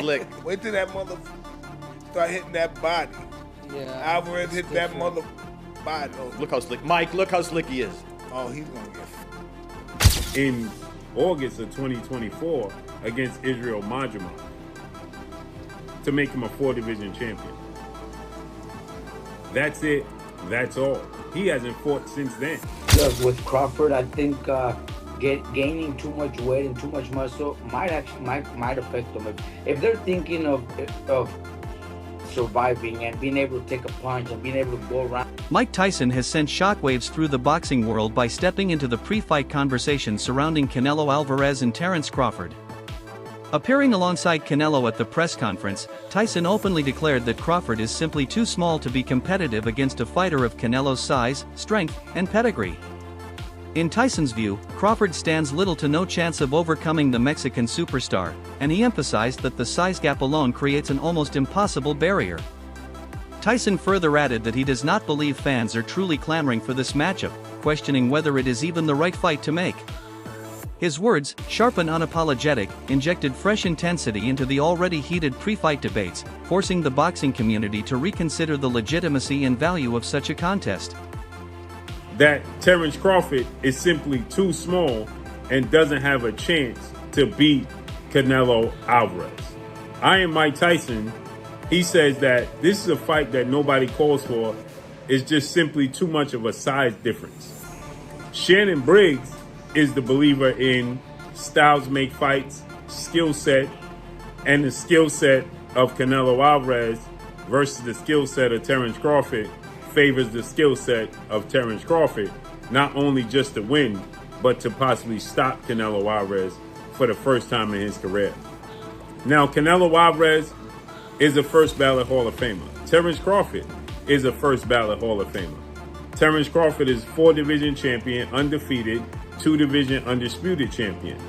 slick. Wait till that mother start hitting that body. Yeah. Alvarez hit that mother body. Oh, Look how slick. Mike, look how slick he is. oh, he's gonna get. In August of 2024 against Israel Majima to make him a 4-division champion. That's it. That's all. He hasn't fought since then. Look, with Crawford, I think gaining too much weight and too much muscle might affect them. If they're thinking of surviving and being able to take a punch and being able to go around. Mike Tyson has sent shockwaves through the boxing world by stepping into the pre-fight conversation surrounding Canelo Alvarez and Terence Crawford. Appearing alongside Canelo at the press conference, Tyson openly declared that Crawford is simply too small to be competitive against a fighter of Canelo's size, strength, and pedigree. In Tyson's view, Crawford stands little to no chance of overcoming the Mexican superstar, and he emphasized that the size gap alone creates an almost impossible barrier. Tyson further added that he does not believe fans are truly clamoring for this matchup, questioning whether it is even the right fight to make. His words, sharp and unapologetic, injected fresh intensity into the already heated pre-fight debates, forcing the boxing community to reconsider the legitimacy and value of such a contest. That Terence Crawford is simply too small and doesn't have a chance to beat Canelo Alvarez. I am Mike Tyson. He says that this is a fight that nobody calls for. It's just simply too much of a size difference. Shannon Briggs is the believer in styles make fights, skill set, and the skill set of Canelo Alvarez versus the skill set of Terence Crawford favors the skill set of Terence Crawford, not only just to win, but to possibly stop Canelo Alvarez for the first time in his career. Now, Canelo Alvarez is a first ballot Hall of Famer. Terence Crawford is a first ballot Hall of Famer. Terence Crawford is 4-division champion, undefeated, 2-division undisputed champion.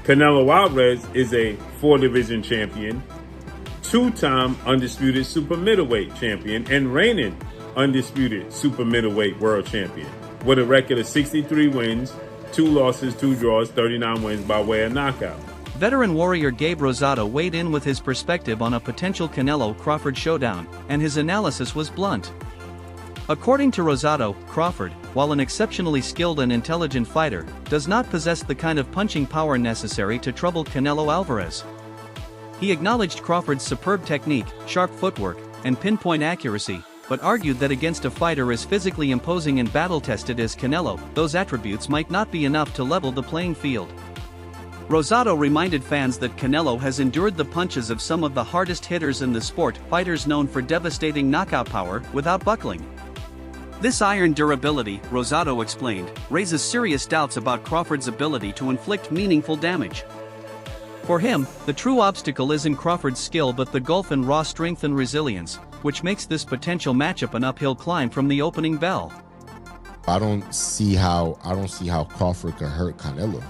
Canelo Alvarez is a 4-division champion, 2-time undisputed super middleweight champion, and reigning undisputed super middleweight world champion with a record of 63 wins, 2 losses, 2 draws, 39 wins by way of knockout. Veteran warrior Gabe Rosado weighed in with his perspective on a potential Canelo-Crawford showdown, and his analysis was blunt. According to Rosado, Crawford, while an exceptionally skilled and intelligent fighter, does not possess the kind of punching power necessary to trouble Canelo Alvarez. He acknowledged Crawford's superb technique, sharp footwork, and pinpoint accuracy, but argued that against a fighter as physically imposing and battle-tested as Canelo, those attributes might not be enough to level the playing field. Rosado reminded fans that Canelo has endured the punches of some of the hardest hitters in the sport, fighters known for devastating knockout power, without buckling. This iron durability, Rosado explained, raises serious doubts about Crawford's ability to inflict meaningful damage. For him, the true obstacle isn't Crawford's skill but the gulf in raw strength and resilience, which makes this potential matchup an uphill climb from the opening bell. I don't see how Crawford can hurt Canelo,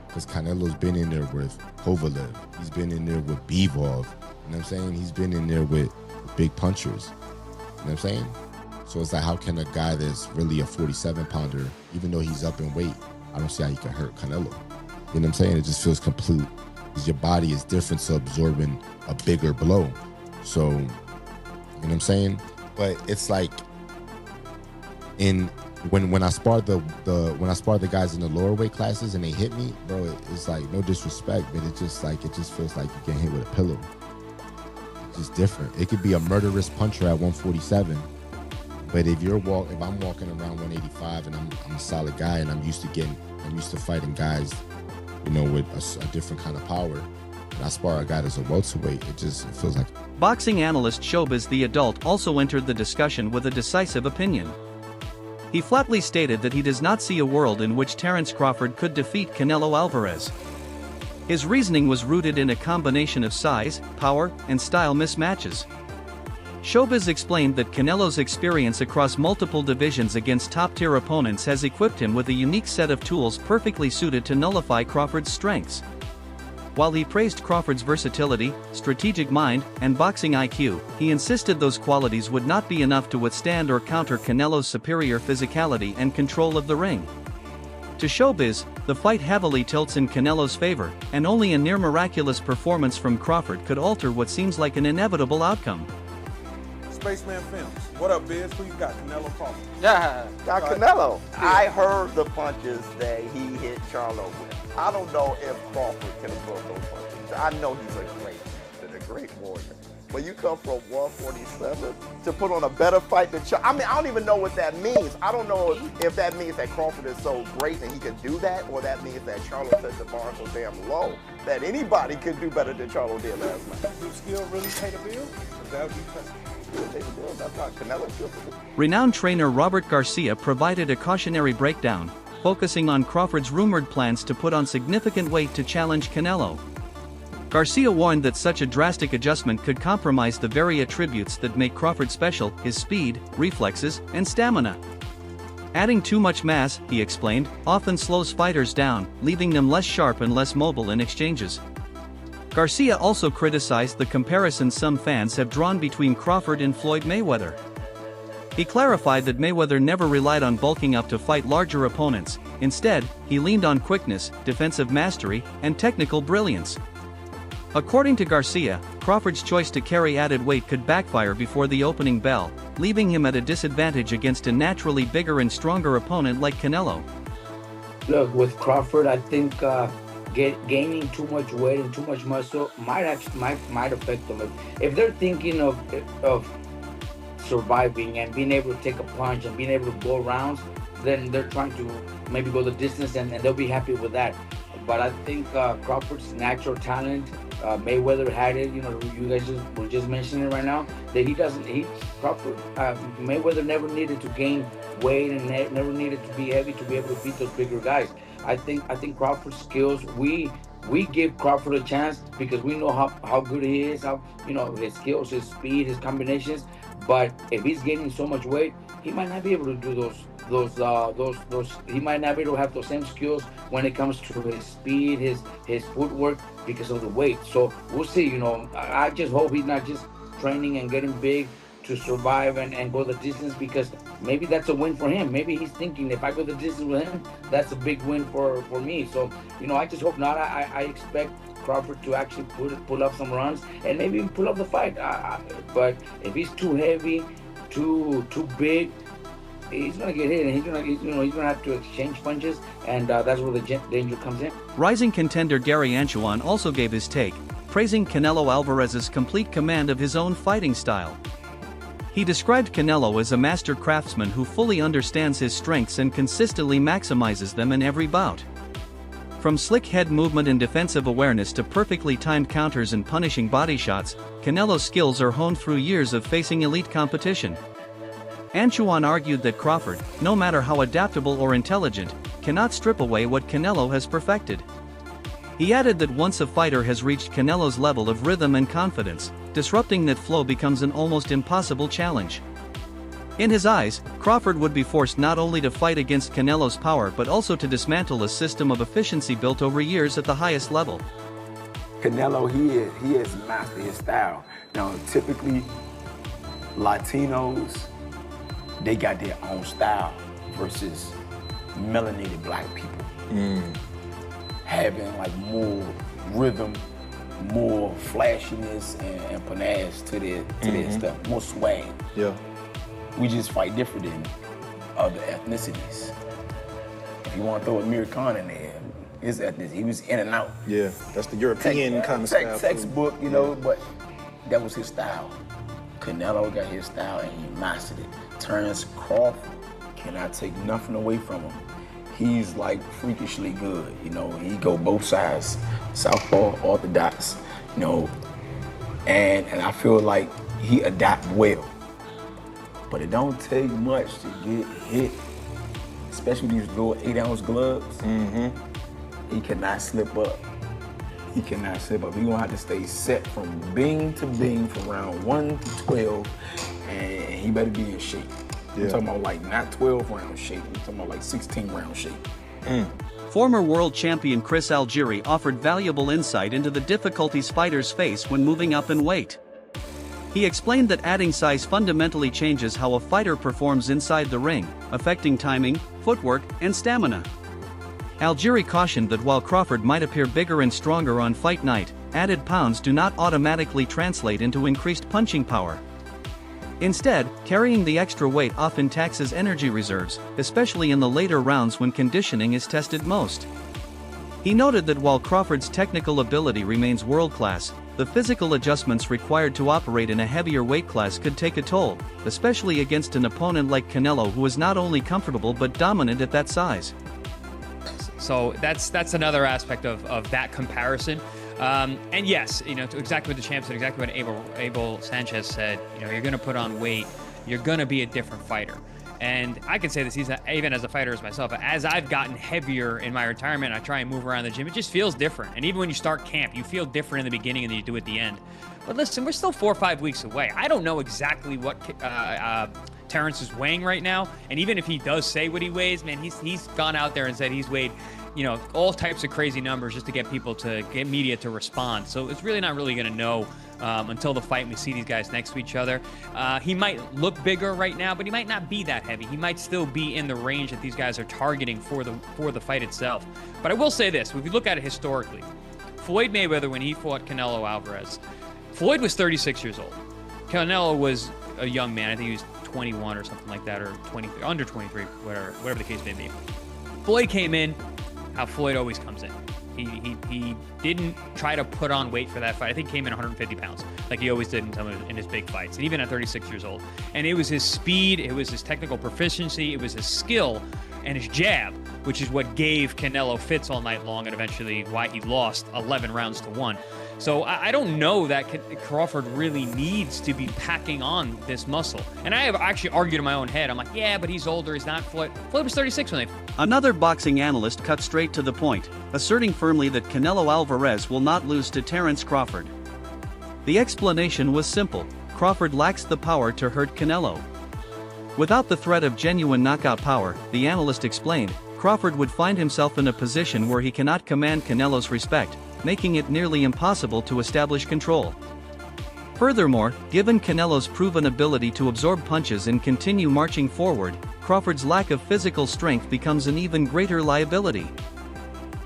because Canelo's been in there with Kovalev. He's been in there with Bivol. You know what I'm saying? He's been in there with big punchers. You know what I'm saying? So it's like, how can a guy that's really a 47-pounder, even though he's up in weight, I don't see how he can hurt Canelo. You know what I'm saying? It just feels complete. Because your body is different to absorbing a bigger blow. So, you know what I'm saying? But it's like, when I sparred the guys in the lower weight classes and they hit me, bro, it's like, no disrespect, but it just feels like you get hit with a pillow. It's just different. It could be a murderous puncher at 147, but if I'm walking around 185 and I'm a solid guy and I'm used to fighting guys, you know, with a different kind of power, and I spar a guy that's a welterweight, it feels like. Boxing analyst Showbiz the Adult also entered the discussion with a decisive opinion. He flatly stated that he does not see a world in which Terence Crawford could defeat Canelo Alvarez. His reasoning was rooted in a combination of size, power, and style mismatches. Showbiz explained that Canelo's experience across multiple divisions against top-tier opponents has equipped him with a unique set of tools perfectly suited to nullify Crawford's strengths. While he praised Crawford's versatility, strategic mind, and boxing IQ, he insisted those qualities would not be enough to withstand or counter Canelo's superior physicality and control of the ring. To showbiz, the fight heavily tilts in Canelo's favor, and only a near-miraculous performance from Crawford could alter what seems like an inevitable outcome. Spaceman Films. What up, Biz? Who you got? Canelo Crawford. Yeah, got Canelo. I heard the punches that he hit Charlo with. I don't know if Crawford can absorb those punches. I know he's a great warrior. But you come from 147 to put on a better fight than Charlo. I mean, I don't even know what that means. I don't know if that means that Crawford is so great and he can do that, or that means that Charlo set the bar so damn low that anybody could do better than Charlo did last night. Do skill really pay the bill? That would be tested. That's not Canelo. Renowned trainer Robert Garcia provided a cautionary breakdown, focusing on Crawford's rumored plans to put on significant weight to challenge Canelo. Garcia warned that such a drastic adjustment could compromise the very attributes that make Crawford special: his speed, reflexes, and stamina. Adding too much mass, he explained, often slows fighters down, leaving them less sharp and less mobile in exchanges. Garcia also criticized the comparison some fans have drawn between Crawford and Floyd Mayweather. He clarified that Mayweather never relied on bulking up to fight larger opponents. Instead, he leaned on quickness, defensive mastery, and technical brilliance. According to Garcia, Crawford's choice to carry added weight could backfire before the opening bell, leaving him at a disadvantage against a naturally bigger and stronger opponent like Canelo. Look, with Crawford, I think gaining too much weight and too much muscle might affect them. If they're thinking of surviving and being able to take a punch and being able to go rounds, then they're trying to maybe go the distance and they'll be happy with that. But I think Crawford's natural talent, Mayweather had it. You know, you guys were just mentioning right now that Mayweather never needed to gain weight and never needed to be heavy to be able to beat those bigger guys. I think Crawford's skills, we give Crawford a chance because we know how good he is, how, you know, his skills, his speed, his combinations. But if he's gaining so much weight, he might not be able to do those. He might not be able to have those same skills when it comes to his speed, his footwork, because of the weight. So we'll see. You know, I just hope he's not just training and getting big to survive and go the distance, because maybe that's a win for him. Maybe he's thinking, if I go the distance with him, that's a big win for me. So, you know, I just hope not. I expect Crawford to actually pull up some runs and maybe even pull up the fight. But if he's too heavy, too big, he's gonna get hit, and he's gonna have to exchange punches, and that's where the danger comes in. Rising contender Gary Anchuan also gave his take, praising Canelo Alvarez's complete command of his own fighting style. He described Canelo as a master craftsman who fully understands his strengths and consistently maximizes them in every bout. From slick head movement and defensive awareness to perfectly timed counters and punishing body shots, Canelo's skills are honed through years of facing elite competition. Anchuan argued that Crawford, no matter how adaptable or intelligent, cannot strip away what Canelo has perfected. He added that once a fighter has reached Canelo's level of rhythm and confidence, disrupting that flow becomes an almost impossible challenge. In his eyes, Crawford would be forced not only to fight against Canelo's power but also to dismantle a system of efficiency built over years at the highest level. Canelo, he has mastered his style. Now, typically, Latinos, they got their own style versus melanated black people. Having like more rhythm, more flashiness and panache to their stuff, more swag. Yeah. We just fight different than other ethnicities. If you want to throw Amir Khan in there, his ethnicity, he was in and out. Yeah, that's the European kind of style. Textbook, you know, but that was his style. Canelo got his style and he mastered it. Terence Crawford cannot take nothing away from him. He's like freakishly good, you know. He go both sides, southpaw, orthodox, you know. And I feel like he adapt well. But it don't take much to get hit, especially these little 8-ounce gloves. He cannot slip up. He cannot slip up. He gonna have to stay set from bing to bing from round 1 to 12, and he better be in shape. I'm talking about like not 12-round shape, I'm talking about like 16-round shape. Former world champion Chris Algieri offered valuable insight into the difficulties fighters face when moving up in weight. He explained that adding size fundamentally changes how a fighter performs inside the ring, affecting timing, footwork, and stamina. Algieri cautioned that while Crawford might appear bigger and stronger on fight night, added pounds do not automatically translate into increased punching power. Instead, carrying the extra weight often taxes energy reserves, especially in the later rounds when conditioning is tested most. He noted that while Crawford's technical ability remains world-class, the physical adjustments required to operate in a heavier weight class could take a toll, especially against an opponent like Canelo who is not only comfortable but dominant at that size. So that's another aspect of that comparison. And yes, to exactly what the champ said, exactly what Abel Sanchez said, you're going to put on weight, you're going to be a different fighter. And I can say this, even as a fighter as myself, as I've gotten heavier in my retirement, I try and move around the gym, it just feels different. And even when you start camp, you feel different in the beginning than you do at the end. But listen, we're still 4 or 5 weeks away. I don't know exactly what Terence is weighing right now. And even if he does say what he weighs, man, he's gone out there and said he's weighed all types of crazy numbers just to get media to respond. So it's really not really going to know until the fight and we see these guys next to each other. He might look bigger right now, but he might not be that heavy. He might still be in the range that these guys are targeting for the fight itself. But I will say this, if you look at it historically, Floyd Mayweather, when he fought Canelo Alvarez, Floyd was 36 years old. Canelo was a young man. I think he was 21 or something like that, or 23, under 23, whatever the case may be. Floyd came in how Floyd always comes in. He didn't try to put on weight for that fight. I think he came in 150 pounds, like he always did in his big fights, and even at 36 years old. And it was his speed, it was his technical proficiency, it was his skill, and his jab, which is what gave Canelo fits all night long, and eventually why he lost 11 rounds to 1. So I don't know that Crawford really needs to be packing on this muscle. And I have actually argued in my own head. I'm like, yeah, but he's older. He's not Floyd. Floyd was 36 when they... Another boxing analyst cut straight to the point, asserting firmly that Canelo Alvarez will not lose to Terence Crawford. The explanation was simple. Crawford lacks the power to hurt Canelo. Without the threat of genuine knockout power, the analyst explained, Crawford would find himself in a position where he cannot command Canelo's respect, making it nearly impossible to establish control. Furthermore, given Canelo's proven ability to absorb punches and continue marching forward, Crawford's lack of physical strength becomes an even greater liability.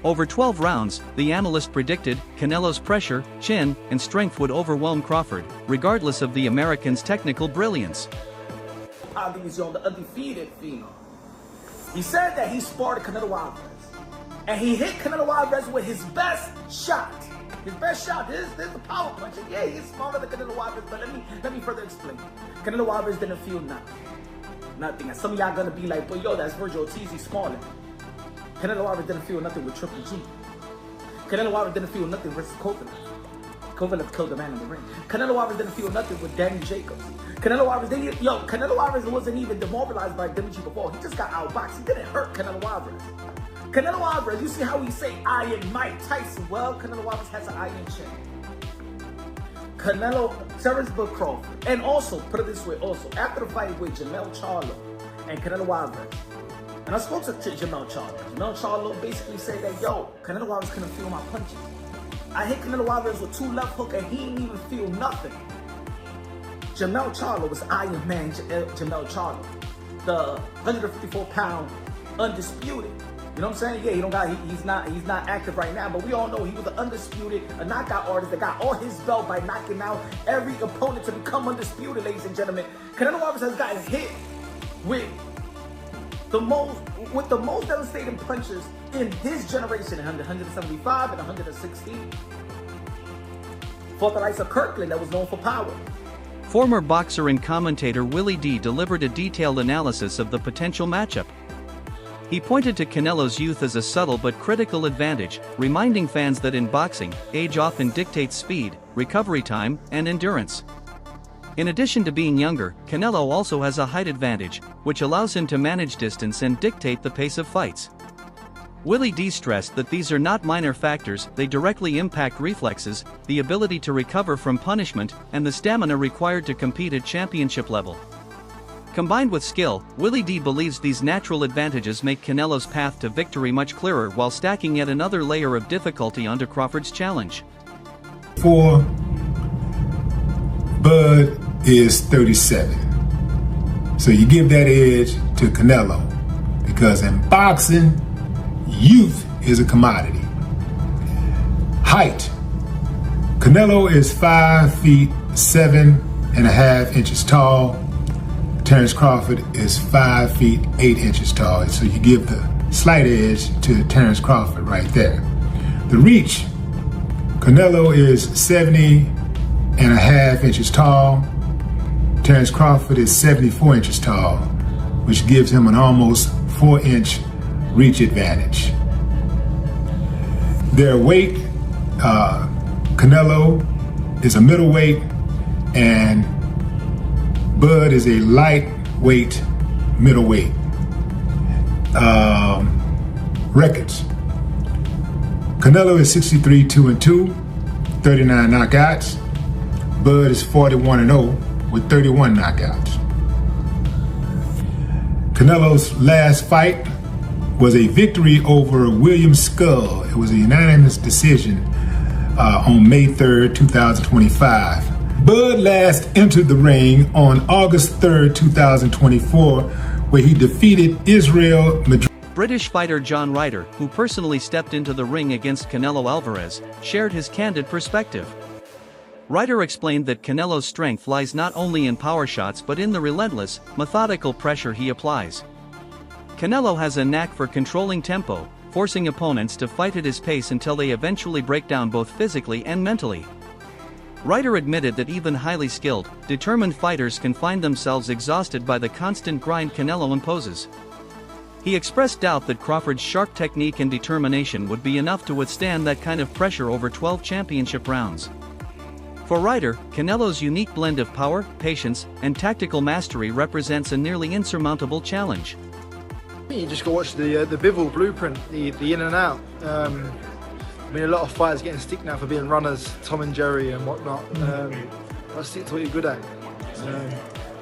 Over 12 rounds, the analyst predicted, Canelo's pressure, chin, and strength would overwhelm Crawford, regardless of the American's technical brilliance. He's on the undefeated phenom. He said that he sparred Canelo Alvarez. And he hit Canelo Alvarez with his best shot. His best shot. This is the power punch. And yeah, he's smaller than Canelo Alvarez, but let me further explain. Canelo Alvarez didn't feel nothing. And some of y'all gonna be like, but yo, that's Virgil Ortiz, he's smaller. Canelo Alvarez didn't feel nothing with Triple G. Canelo Alvarez didn't feel nothing versus Kovalev. Kovalev killed the man in the ring. Canelo Alvarez didn't feel nothing with Danny Jacobs. Canelo Alvarez wasn't even demoralized by Dimitri before. He just got outboxed. He didn't hurt Canelo Alvarez. Canelo Alvarez, you see how we say Iron Mike Tyson? Well, Canelo Alvarez has an iron chin. Terence Crawford. And also, put it this way also, after the fight with Jamel Charlo and Canelo Alvarez, and I spoke to Jamel Charlo. Jamel Charlo basically said that, yo, Canelo Alvarez couldn't feel my punches. I hit Canelo Alvarez with 2 left hooks and he didn't even feel nothing. Jamel Charlo was Iron Man Jamel Charlo. The 154-pound undisputed. You know what I'm saying? Yeah, he's not active right now, but we all know he was an undisputed, a knockout artist that got all his belt by knocking out every opponent to become undisputed, ladies and gentlemen. Canelo Alvarez has gotten hit with the most devastating punches in his generation, 175 and 116. Fought the likes of Kirkland that was known for power. Former boxer and commentator Willie D delivered a detailed analysis of the potential matchup. He pointed to Canelo's youth as a subtle but critical advantage, reminding fans that in boxing, age often dictates speed, recovery time, and endurance. In addition to being younger, Canelo also has a height advantage, which allows him to manage distance and dictate the pace of fights. Willie D stressed that these are not minor factors, they directly impact reflexes, the ability to recover from punishment, and the stamina required to compete at championship level. Combined with skill, Willie D believes these natural advantages make Canelo's path to victory much clearer while stacking yet another layer of difficulty onto Crawford's challenge. Bud is 37. So you give that edge to Canelo because in boxing, youth is a commodity. Height. Canelo is 5 feet 7.5 inches tall. Terence Crawford is 5 feet 8 inches tall. So you give the slight edge to Terence Crawford right there. The reach. Canelo is 70.5 inches tall. Terence Crawford is 74 inches tall, which gives him an almost 4-inch reach advantage. Their weight, Canelo is a middleweight and Bud is a lightweight middleweight. Records. Canelo is 63-2-2, 39 knockouts. Bud is 41-0 with 31 knockouts. Canelo's last fight was a victory over William Skull. It was a unanimous decision on May 3rd, 2025. Bud last entered the ring on August 3rd, 2024, where he defeated Israel Madrid. British fighter John Ryder, who personally stepped into the ring against Canelo Alvarez, shared his candid perspective. Ryder explained that Canelo's strength lies not only in power shots but in the relentless, methodical pressure he applies. Canelo has a knack for controlling tempo, forcing opponents to fight at his pace until they eventually break down both physically and mentally. Ryder admitted that even highly skilled, determined fighters can find themselves exhausted by the constant grind Canelo imposes. He expressed doubt that Crawford's sharp technique and determination would be enough to withstand that kind of pressure over 12 championship rounds. For Ryder, Canelo's unique blend of power, patience, and tactical mastery represents a nearly insurmountable challenge. You just got to watch the Bivol blueprint, the in and out. I mean, a lot of fighters getting stick now for being runners, Tom and Jerry and whatnot. I stick to what you're good at.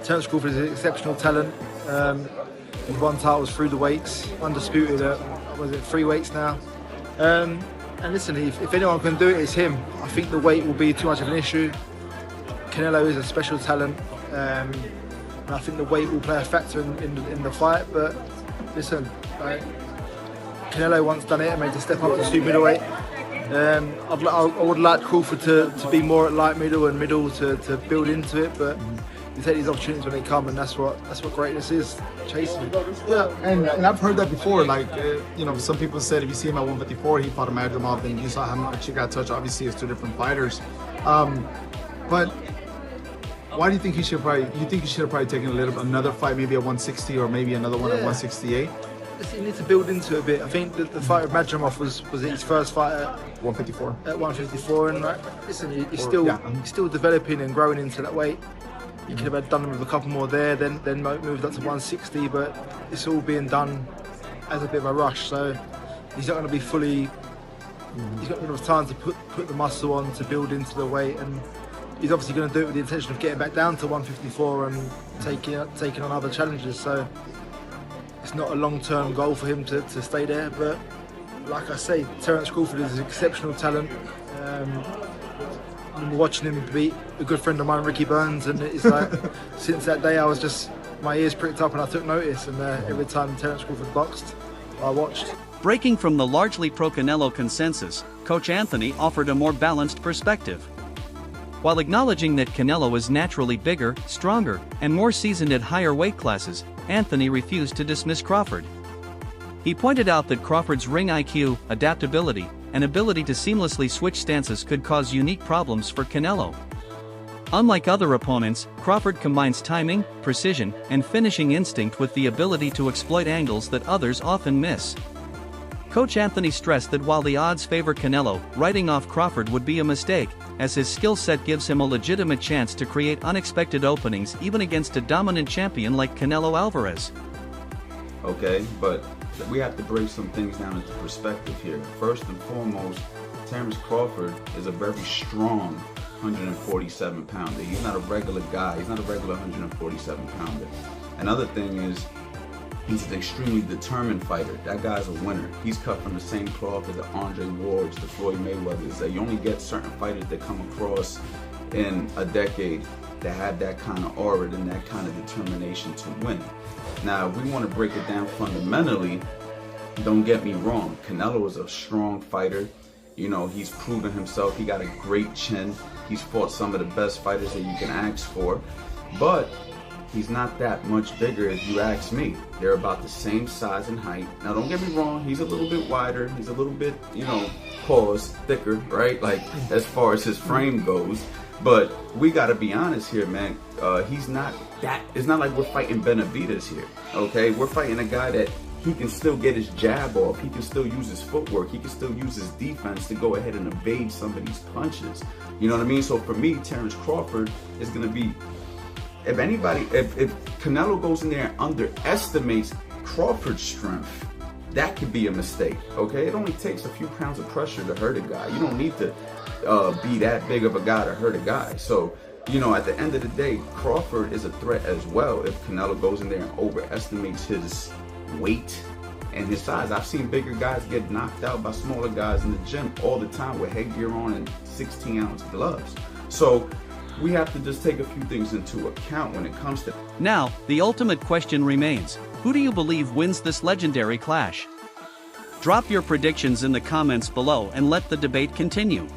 Terence Crawford is an exceptional talent. He's won titles through the weights, undisputed at, 3 weights now. And listen, if anyone can do it, it's him. I think the weight will be too much of an issue. Canelo is a special talent. And I think the weight will play a factor in the fight, but listen, Canelo once done it and made the step up to super middleweight. I would like Crawford to be more at light middle and middle to build into it, but you take these opportunities when they come, and that's what greatness is, chasing. Yeah, and I've heard that before. Like some people said if you see him at 154, he fought a Madrimov, and you saw how much he got touched. Obviously, it's 2 different fighters. But why do you think he should probably? You think he should have probably taken another fight, maybe at 160 or maybe another one at 168? He needs to build into it a bit. I think the fight with Madrimov was his first fight at 154. At 154, and listen, he's still developing and growing into that weight. He could have done with a couple more there, then moved up to 160, but it's all being done as a bit of a rush. So he's not going to be fully. He's got enough time to put the muscle on to build into the weight, and he's obviously going to do it with the intention of getting back down to 154 and taking on other challenges. So it's not a long-term goal for him to stay there, but like I say, Terence Crawford is an exceptional talent. I'm watching him beat a good friend of mine, Ricky Burns, and it's like since that day I was just, my ears pricked up and I took notice, and every time Terence Crawford boxed, I watched. Breaking from the largely pro-Canelo consensus, Coach Anthony offered a more balanced perspective. While acknowledging that Canelo is naturally bigger, stronger, and more seasoned at higher weight classes, Anthony refused to dismiss Crawford. He pointed out that Crawford's ring IQ, adaptability, and ability to seamlessly switch stances could cause unique problems for Canelo. Unlike other opponents, Crawford combines timing, precision, and finishing instinct with the ability to exploit angles that others often miss. Coach Anthony stressed that while the odds favor Canelo, writing off Crawford would be a mistake, as his skill set gives him a legitimate chance to create unexpected openings even against a dominant champion like Canelo Alvarez. Okay, but we have to break some things down into perspective here. First and foremost, Terence Crawford is a very strong 147-pounder. He's not a regular guy. He's not a regular 147-pounder. Another thing is, he's an extremely determined fighter. That guy's a winner. He's cut from the same cloth as the Andre Wards, the Floyd Mayweathers. That you only get certain fighters that come across in a decade that have that kind of aura and that kind of determination to win. Now, if we want to break it down fundamentally, Don't get me wrong, Canelo is a strong fighter. You know, he's proven himself. He got a great chin. He's fought some of the best fighters that you can ask for. But he's not that much bigger if you ask me. They're about the same size and height. Now, don't get me wrong. He's a little bit wider. He's a little bit, you know, thicker, right? Like, as far as his frame goes. But we got to be honest here, man. He's not that. It's not like we're fighting Benavidez here, okay? We're fighting a guy that he can still get his jab off. He can still use his footwork. He can still use his defense to go ahead and evade some of these punches. You know what I mean? So for me, Terence Crawford is going to be, if anybody, if Canelo goes in there and underestimates Crawford's strength, that could be a mistake, okay? It only takes a few pounds of pressure to hurt a guy. You don't need to be that big of a guy to hurt a guy. So, you know, at the end of the day, Crawford is a threat as well if Canelo goes in there and overestimates his weight and his size. I've seen bigger guys get knocked out by smaller guys in the gym all the time with headgear on and 16-ounce gloves. So we have to just take a few things into account when it comes to. Now, the ultimate question remains: who do you believe wins this legendary clash? Drop your predictions in the comments below and let the debate continue.